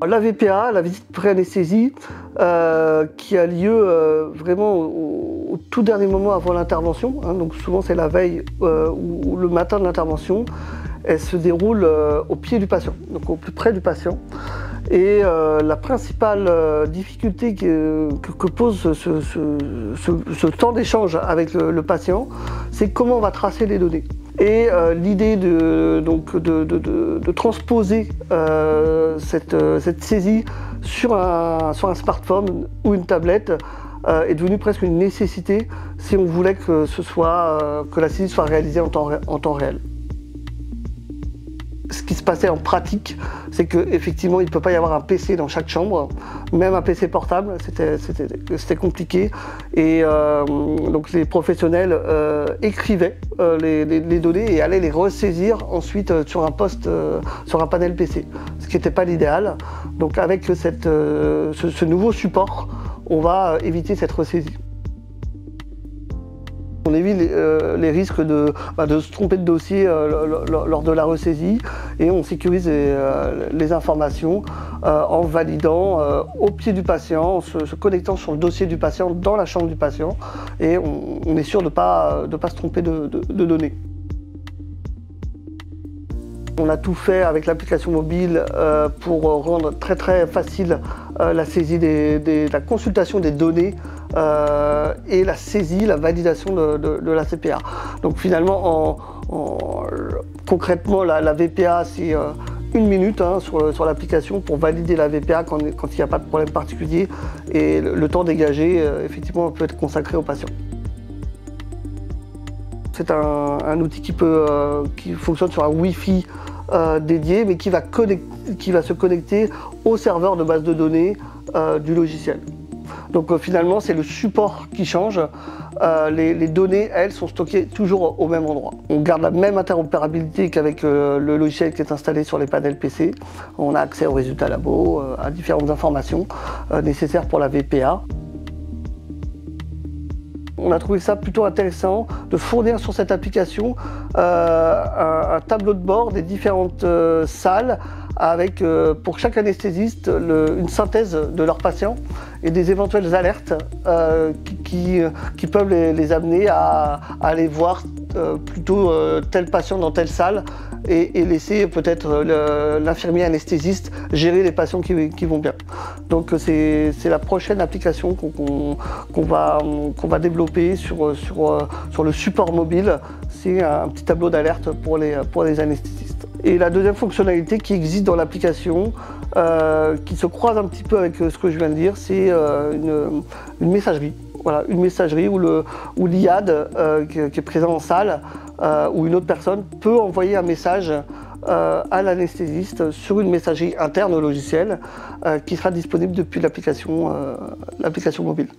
La VPA, la visite pré-anesthésie, qui a lieu vraiment au tout dernier moment avant l'intervention, hein, donc souvent c'est la veille ou le matin de l'intervention, elle se déroule au pied du patient, donc au plus près du patient. Et la principale difficulté que pose ce temps d'échange avec le patient, c'est comment on va tracer les données. Et l'idée de transposer cette saisie sur un smartphone ou une tablette est devenue presque une nécessité si on voulait que la saisie soit réalisée en temps réel. Ce qui se passait en pratique, c'est qu'effectivement, il ne peut pas y avoir un PC dans chaque chambre, même un PC portable, c'était compliqué. Et donc les professionnels écrivaient les données et allaient les ressaisir ensuite sur un poste, sur un panel PC, ce qui n'était pas l'idéal. Donc avec ce nouveau support, on va éviter cette ressaisie. On évite les risques de se tromper de dossier lors de la ressaisie et on sécurise les informations en validant au pied du patient, en se connectant sur le dossier du patient dans la chambre du patient et on est sûr de ne pas se tromper de données. On a tout fait avec l'application mobile pour rendre très facile la saisie la consultation des données et la saisie, la validation de la CPA. Donc finalement, concrètement, la VPA, c'est 1 minute sur l'application pour valider la VPA quand il n'y a pas de problème particulier et le temps dégagé, effectivement, peut être consacré au patient. C'est un outil qui fonctionne sur un Wi-Fi dédié, mais qui va se connecter au serveur de base de données du logiciel. Donc finalement, c'est le support qui change. Les données, elles, sont stockées toujours au même endroit. On garde la même interopérabilité qu'avec le logiciel qui est installé sur les panels PC. On a accès aux résultats labo, à différentes informations nécessaires pour la VPA. On a trouvé ça plutôt intéressant de fournir sur cette application un tableau de bord des différentes salles avec pour chaque anesthésiste une synthèse de leurs patients et des éventuelles alertes qui peuvent les amener à aller voir plutôt tel patient dans telle salle et laisser peut-être l'infirmier anesthésiste gérer les patients qui vont bien. Donc c'est la prochaine application qu'on va développer sur le support mobile. C'est un petit tableau d'alerte pour les anesthésistes. Et la deuxième fonctionnalité qui existe dans l'application, qui se croise un petit peu avec ce que je viens de dire, c'est une messagerie. Voilà, une messagerie où l'IAD qui est présent en salle ou une autre personne peut envoyer un message à l'anesthésiste sur une messagerie interne au logiciel qui sera disponible depuis l'application mobile.